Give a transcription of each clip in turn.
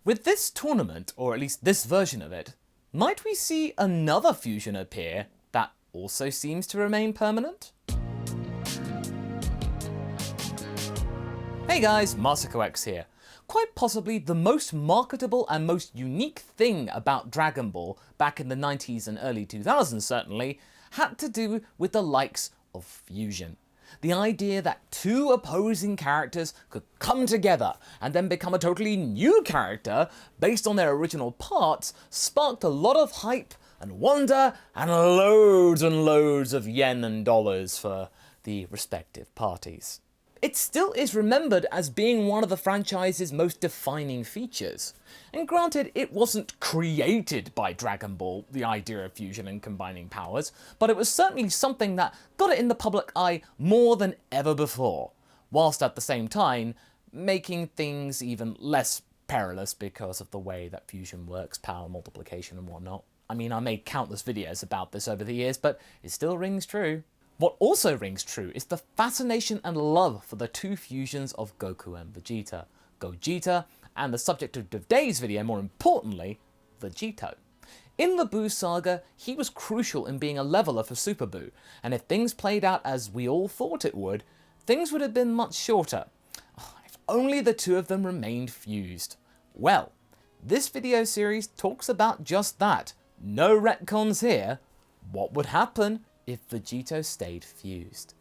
With this tournament, or at least this version of it, might we see another fusion appear that also seems to remain permanent? Hey guys, MasakoX here. Quite possibly the most marketable and most unique thing about Dragon Ball back in the 90s and early 2000s certainly had to do with the likes of fusion. The idea that two opposing characters could come together and then become a totally new character based on their original parts sparked a lot of hype and wonder and loads of yen and dollars for the respective parties. It still is remembered as being one of the franchise's most defining features. And granted, it wasn't created by Dragon Ball, the idea of fusion and combining powers, but it was certainly something that got it in the public eye more than ever before, whilst at the same time making things even less perilous because of the way that fusion works, power multiplication and whatnot. I mean, I made countless videos about this over the years, but it still rings true. What also rings true is the fascination and love for the two fusions of Goku and Vegeta. Gogeta, and the subject of today's video, more importantly, Vegito. In the Buu saga, he was crucial in being a leveler for Super Buu, and if things played out as we all thought it would, things would have been much shorter. If only the two of them remained fused. Well, this video series talks about just that. No retcons here. What would happen if Vegito stayed fused?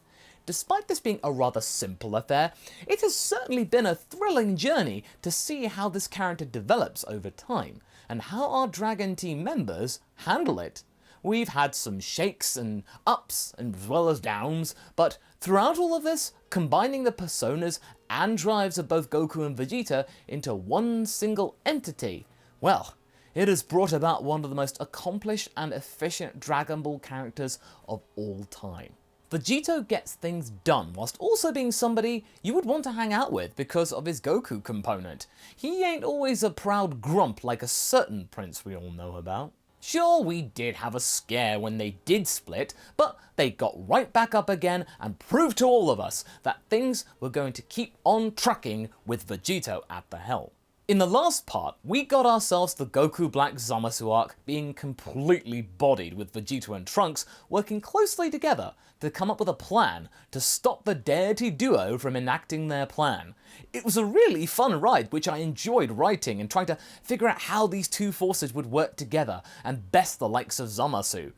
Despite this being a rather simple affair, it has certainly been a thrilling journey to see how this character develops over time, and how our Dragon Team members handle it. We've had some shakes and ups as well as downs, but throughout all of this, combining the personas and drives of both Goku and Vegeta into one single entity, well, it has brought about one of the most accomplished and efficient Dragon Ball characters of all time. Vegito gets things done whilst also being somebody you would want to hang out with because of his Goku component. He ain't always a proud grump like a certain prince we all know about. Sure, we did have a scare when they did split, but they got right back up again and proved to all of us that things were going to keep on trucking with Vegito at the helm. In the last part, we got ourselves the Goku Black Zamasu arc being completely bodied with Vegito and Trunks working closely together to come up with a plan to stop the deity duo from enacting their plan. It was a really fun ride which I enjoyed writing and trying to figure out how these two forces would work together and best the likes of Zamasu.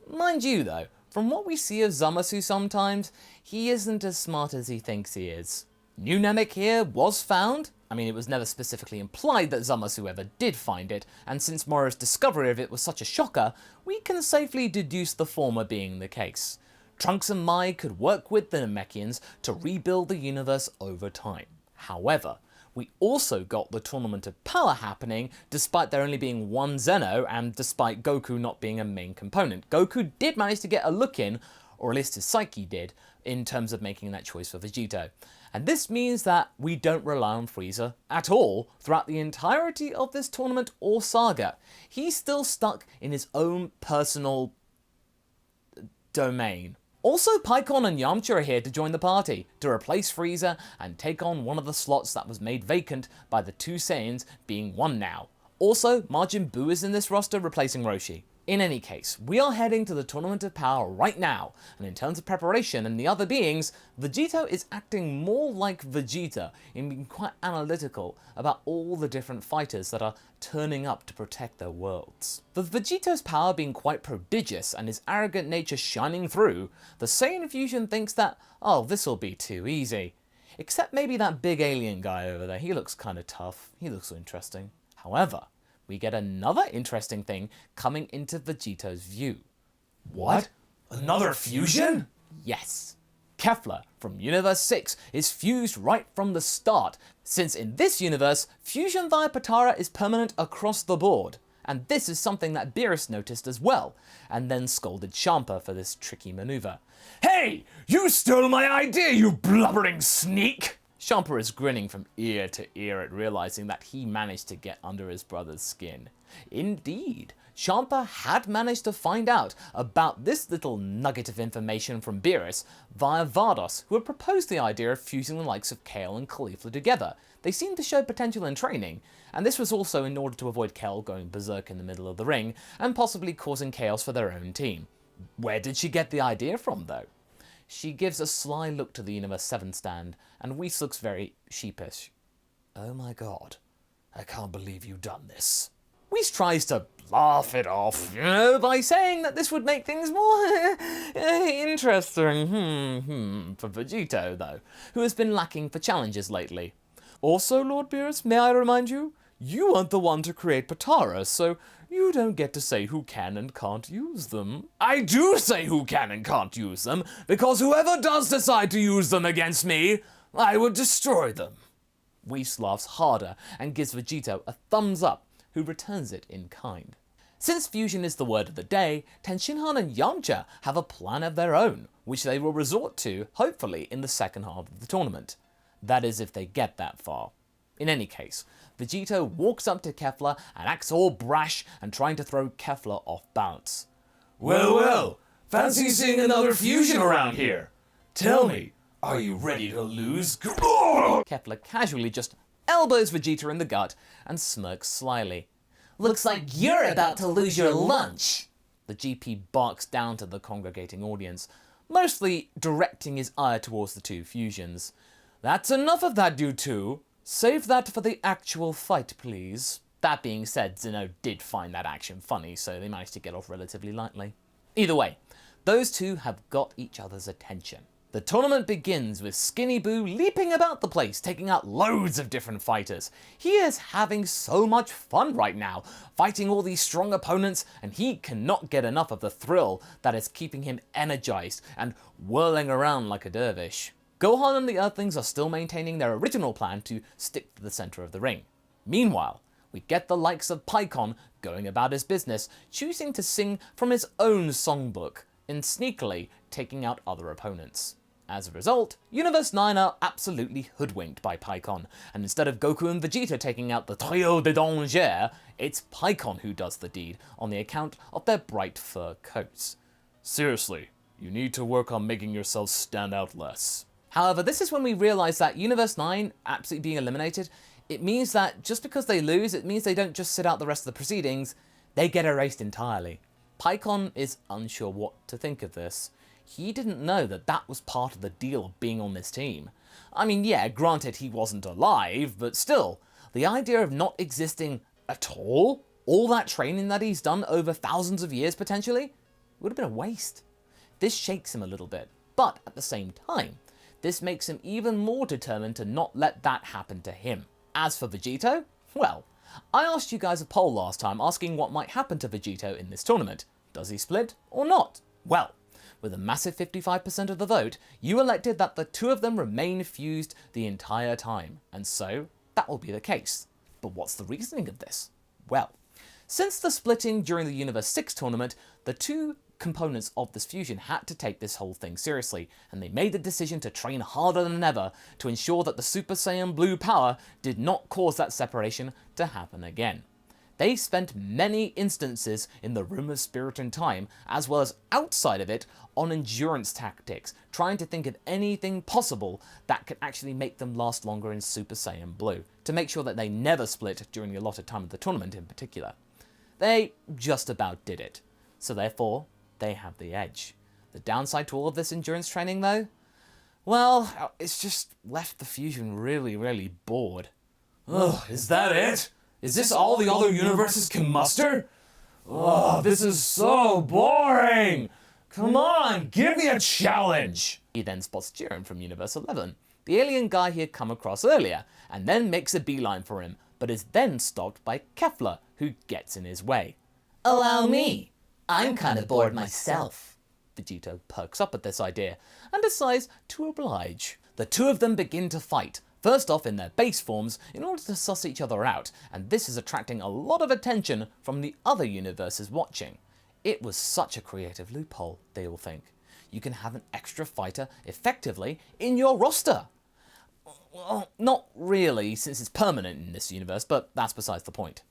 Mind you though, from what we see of Zamasu sometimes, he isn't as smart as he thinks he is. New Namek here was found. I mean, it was never specifically implied that Zamasu ever did find it, and since Moro's discovery of it was such a shocker, we can safely deduce the former being the case. Trunks and Mai could work with the Namekians to rebuild the universe over time. However, we also got the Tournament of Power happening despite there only being one Zeno and despite Goku not being a main component. Goku did manage to get a look in, or at least his psyche did, in terms of making that choice for Vegito. And this means that we don't rely on Frieza at all throughout the entirety of this tournament or saga. He's still stuck in his own personal domain. Also, Pikkon and Yamcha are here to join the party, to replace Frieza and take on one of the slots that was made vacant by the two Saiyans being one now. Also, Majin Buu is in this roster replacing Roshi. In any case, we are heading to the Tournament of Power right now, and in terms of preparation and the other beings, Vegito is acting more like Vegeta in being quite analytical about all the different fighters that are turning up to protect their worlds. With Vegito's power being quite prodigious and his arrogant nature shining through, the Saiyan fusion thinks that, oh, this'll be too easy. Except maybe that big alien guy over there, he looks kinda tough, he looks interesting. However, we get another interesting thing coming into Vegito's view. What? Another fusion? Yes. Kefla from Universe 6 is fused right from the start, since in this universe, fusion via Potara is permanent across the board. And this is something that Beerus noticed as well, and then scolded Champa for this tricky maneuver. Hey! You stole my idea, you blubbering sneak! Champa is grinning from ear to ear at realizing that he managed to get under his brother's skin. Indeed, Champa had managed to find out about this little nugget of information from Beerus via Vardos, who had proposed the idea of fusing the likes of Kale and Caulifla together. They seemed to show potential in training, and this was also in order to avoid Kale going berserk in the middle of the ring and possibly causing chaos for their own team. Where did she get the idea from, though? She gives a sly look to the Universe 7 stand, and Whis looks very sheepish. Oh my god, I can't believe you've done this. Whis tries to laugh it off, by saying that this would make things more interesting for Vegito, though, who has been lacking for challenges lately. Also, Lord Beerus, may I remind you, you weren't the one to create Potara, so you don't get to say who can and can't use them. I do say who can and can't use them, because whoever does decide to use them against me, I would destroy them. Whis laughs harder and gives Vegito a thumbs up, who returns it in kind. Since fusion is the word of the day, Tenshinhan and Yamcha have a plan of their own, which they will resort to, hopefully, in the second half of the tournament. That is, if they get that far. In any case, Vegito walks up to Kefla and acts all brash and trying to throw Kefla off balance. Well, well, fancy seeing another fusion around here. Tell me, are you ready to lose? Kefla casually just elbows Vegeta in the gut and smirks slyly. Looks like you're about to lose your lunch. The GP barks down to the congregating audience, mostly directing his ire towards the two fusions. That's enough of that, you two. Save that for the actual fight, please. That being said, Zeno did find that action funny, so they managed to get off relatively lightly. Either way, those two have got each other's attention. The tournament begins with Skinny Boo leaping about the place, taking out loads of different fighters. He is having so much fun right now, fighting all these strong opponents, and he cannot get enough of the thrill that is keeping him energized and whirling around like a dervish. Gohan and the Earthlings are still maintaining their original plan to stick to the center of the ring. Meanwhile, we get the likes of Paikon going about his business, choosing to sing from his own songbook, and sneakily taking out other opponents. As a result, Universe 9 are absolutely hoodwinked by Paikon, and instead of Goku and Vegeta taking out the Trio de Danger, it's Paikon who does the deed on the account of their bright fur coats. Seriously, you need to work on making yourselves stand out less. However, this is when we realise that Universe 9 absolutely being eliminated, it means that just because they lose, it means they don't just sit out the rest of the proceedings, they get erased entirely. Paikon is unsure what to think of this. He didn't know that that was part of the deal of being on this team. I mean, yeah, granted he wasn't alive, but still, the idea of not existing at all that training that he's done over thousands of years potentially, would have been a waste. This shakes him a little bit, but at the same time, this makes him even more determined to not let that happen to him. As for Vegito, well, I asked you guys a poll last time asking what might happen to Vegito in this tournament. Does he split or not? Well, with a massive 55% of the vote, you elected that the two of them remain fused the entire time, and so that will be the case. But what's the reasoning of this? Well, since the splitting during the Universe 6 tournament, the two components of this fusion had to take this whole thing seriously, and they made the decision to train harder than ever to ensure that the Super Saiyan Blue power did not cause that separation to happen again. They spent many instances in the Room of Spirit and Time, as well as outside of it, on endurance tactics, trying to think of anything possible that could actually make them last longer in Super Saiyan Blue, to make sure that they never split during the allotted time of the tournament in particular. They just about did it, so therefore, they have the edge. The downside to all of this endurance training, though? Well, it's just left the fusion really bored. Ugh, is that it? Is this all the other universes can muster? Ugh, this is so boring! Come on, give me a challenge! He then spots Jiren from Universe 11, the alien guy he had come across earlier, and then makes a beeline for him, but is then stopped by Kefla, who gets in his way. Allow me. I'm kind of bored myself. Vegito perks up at this idea and decides to oblige. The two of them begin to fight, first off in their base forms in order to suss each other out, and this is attracting a lot of attention from the other universes watching. It was such a creative loophole, they all think. You can have an extra fighter effectively in your roster. Well, not really, since it's permanent in this universe, but that's besides the point.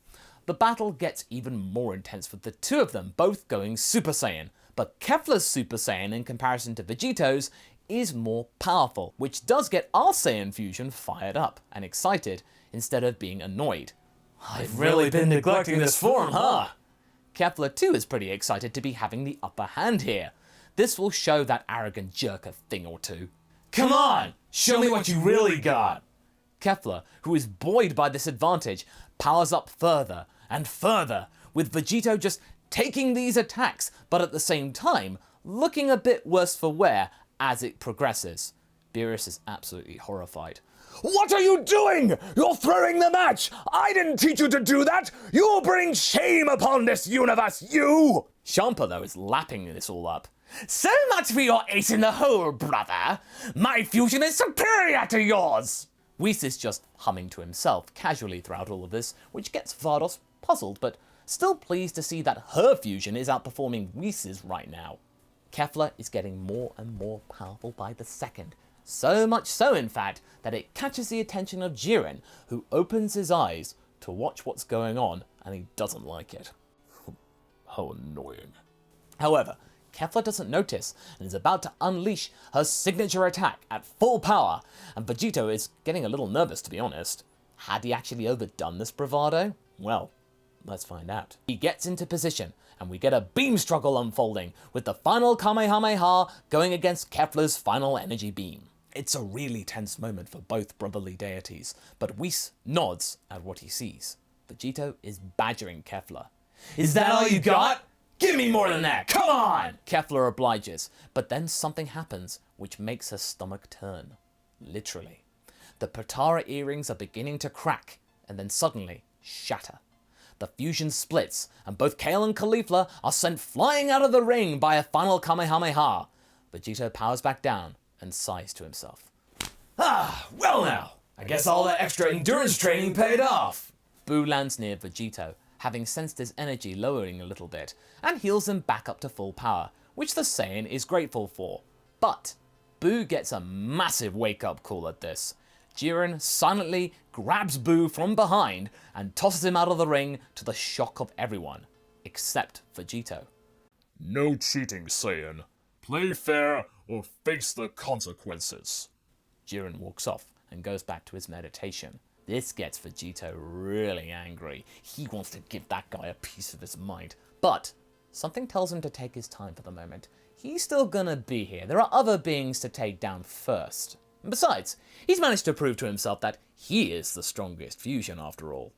The battle gets even more intense with the two of them both going Super Saiyan, but Kefla's Super Saiyan in comparison to Vegito's is more powerful, which does get our Saiyan fusion fired up and excited instead of being annoyed. I've really been neglecting this form, huh? Kefla too is pretty excited to be having the upper hand here. This will show that arrogant jerk a thing or two. Come on, show me what you really got. Kefla, who is buoyed by this advantage, powers up further and further, with Vegito just taking these attacks, but at the same time, looking a bit worse for wear as it progresses. Beerus is absolutely horrified. What are you doing? You're throwing the match! I didn't teach you to do that! You'll bring shame upon this universe, you! Champa, though, is lapping this all up. So much for your ace in the hole, brother. My fusion is superior to yours. Whis is just humming to himself casually throughout all of this, which gets Vardos puzzled, but still pleased to see that her fusion is outperforming Whis's right now. Kefla is getting more and more powerful by the second. So much so, in fact, that it catches the attention of Jiren, who opens his eyes to watch what's going on, and he doesn't like it. How annoying. However, Kefla doesn't notice and is about to unleash her signature attack at full power, and Vegito is getting a little nervous, to be honest. Had he actually overdone this bravado? Well, let's find out. He gets into position, and we get a beam struggle unfolding, with the final Kamehameha going against Kefla's final energy beam. It's a really tense moment for both brotherly deities, but Whis nods at what he sees. Vegito is badgering Kefla. Is that all you got? Give me more than that, come on! Kefla obliges, but then something happens which makes her stomach turn. Literally. The Potara earrings are beginning to crack, and then suddenly shatter. The fusion splits, and both Kale and Caulifla are sent flying out of the ring by a final Kamehameha. Vegito powers back down and sighs to himself. Ah, well now, I guess all that extra endurance training paid off. Boo lands near Vegito, having sensed his energy lowering a little bit, and heals him back up to full power, which the Saiyan is grateful for. But Boo gets a massive wake-up call at this. Jiren silently grabs Boo from behind and tosses him out of the ring to the shock of everyone, except Vegito. No cheating, Saiyan. Play fair or face the consequences. Jiren walks off and goes back to his meditation. This gets Vegito really angry. He wants to give that guy a piece of his mind. But something tells him to take his time for the moment. He's still gonna be here. There are other beings to take down first. And besides, he's managed to prove to himself that he is the strongest fusion after all.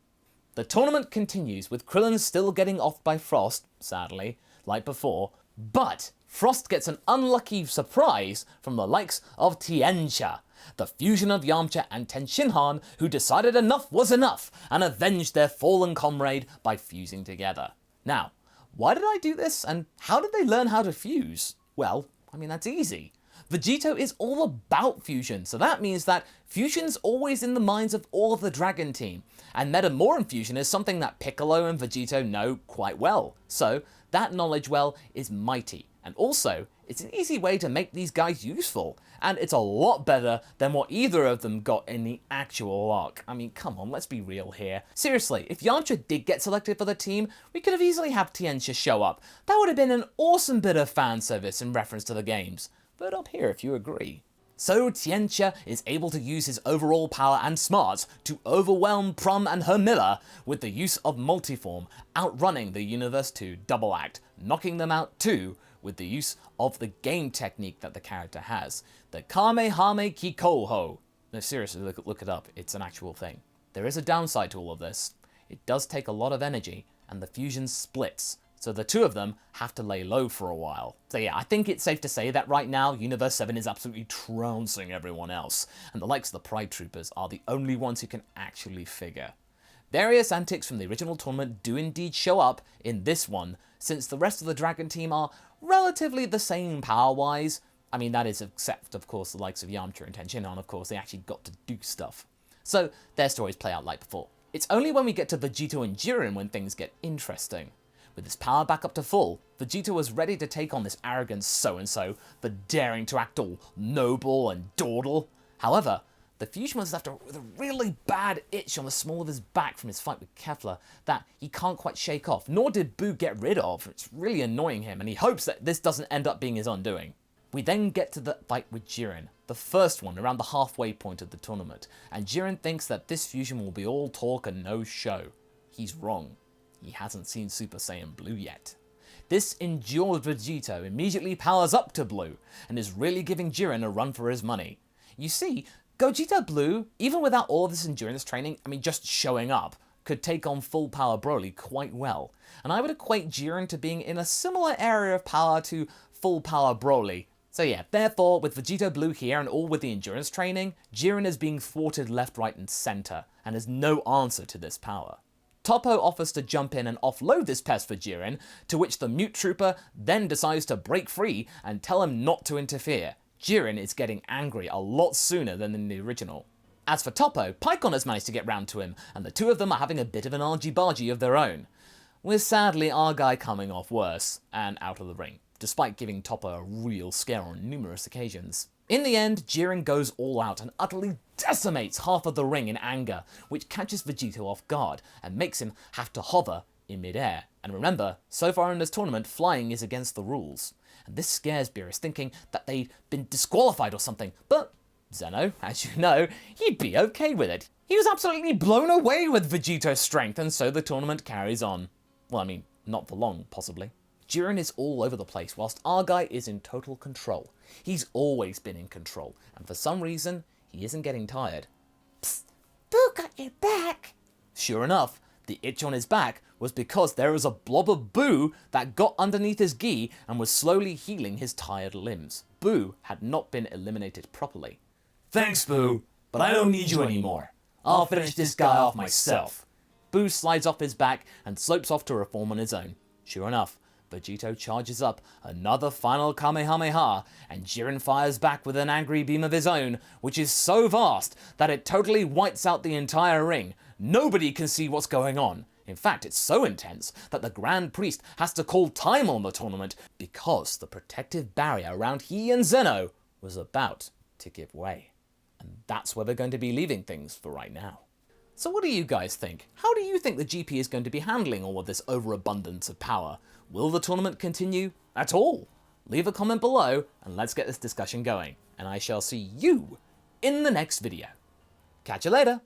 The tournament continues with Krillin still getting off by Frost, sadly, like before, but Frost gets an unlucky surprise from the likes of Tianxia, the fusion of Yamcha and Tenshinhan, who decided enough was enough and avenged their fallen comrade by fusing together. Now, why did I do this, and how did they learn how to fuse? Well, I mean, that's easy. Vegito is all about fusion, so that means that fusion's always in the minds of all of the Dragon team, and Metamoran fusion is something that Piccolo and Vegito know quite well, so that knowledge well is mighty, and also, it's an easy way to make these guys useful, and it's a lot better than what either of them got in the actual arc. I mean, come on, let's be real here. Seriously, if Yamcha did get selected for the team, we could have easily had Tianxia show up. That would have been an awesome bit of fan service in reference to the games. But up here if you agree. So Tianxia is able to use his overall power and smarts to overwhelm Prum and Hermilla with the use of multiform, outrunning the Universe 2 double act, knocking them out too with the use of the game technique that the character has, the Kamehame Kikoho. No, seriously, look it up, it's an actual thing. There is a downside to all of this. It does take a lot of energy, and the fusion splits, so the two of them have to lay low for a while. So yeah, I think it's safe to say that right now, Universe 7 is absolutely trouncing everyone else, and the likes of the Pride Troopers are the only ones who can actually figure. Various antics from the original tournament do indeed show up in this one, since the rest of the Dragon team are relatively the same power-wise. I mean, that is except, of course, the likes of Yamcha and Tenshinhan, of course, they actually got to do stuff. So their stories play out like before. It's only when we get to Vegito and Jiren when things get interesting. With his power back up to full, Vegito was ready to take on this arrogant so-and-so for daring to act all noble and dawdle. However, The Fusion was left with a really bad itch on the small of his back from his fight with Kefla that he can't quite shake off, nor did Boo get rid of. It's really annoying him, and he hopes that this doesn't end up being his undoing. We then get to the fight with Jiren, the first one around the halfway point of the tournament, and Jiren thinks that this fusion will be all talk and no show. He's wrong. He hasn't seen Super Saiyan Blue yet. This endured Vegito immediately powers up to Blue, and is really giving Jiren a run for his money. You see, Gogeta Blue, even without all this endurance training, just showing up, could take on full power Broly quite well, and I would equate Jiren to being in a similar area of power to full power Broly. So yeah, therefore, with Vegito Blue here and all with the endurance training, Jiren is being thwarted left, right and center, and has no answer to this power. Toppo offers to jump in and offload this pest for Jiren, to which the Mute Trooper then decides to break free and tell him not to interfere. Jiren is getting angry a lot sooner than in the original. As for Toppo, Pikkon has managed to get round to him, and the two of them are having a bit of an argy-bargy of their own, with sadly our guy coming off worse and out of the ring, despite giving Toppo a real scare on numerous occasions. In the end, Jiren goes all out and utterly decimates half of the ring in anger, which catches Vegito off guard and makes him have to hover in midair. And remember, so far in this tournament, flying is against the rules. And this scares Beerus, thinking that they'd been disqualified or something, but Zeno, as you know, he'd be okay with it. He was absolutely blown away with Vegito's strength, and so the tournament carries on. Well, not for long, possibly. Jiren is all over the place, whilst our guy is in total control. He's always been in control, and for some reason, he isn't getting tired. Psst, Boo got your back. Sure enough, the itch on his back was because there was a blob of Boo that got underneath his gi and was slowly healing his tired limbs. Boo had not been eliminated properly. Thanks, Boo, but I don't need you anymore. I'll finish this guy off myself. Boo slides off his back and slopes off to reform on his own. Sure enough, Vegito charges up another final Kamehameha, and Jiren fires back with an angry beam of his own, which is so vast that it totally wipes out the entire ring. Nobody can see what's going on. In fact, it's so intense that the Grand Priest has to call time on the tournament because the protective barrier around he and Zeno was about to give way. And that's where we're going to be leaving things for right now. So what do you guys think? How do you think the GP is going to be handling all of this overabundance of power? Will the tournament continue at all? Leave a comment below and let's get this discussion going. And I shall see you in the next video. Catch you later.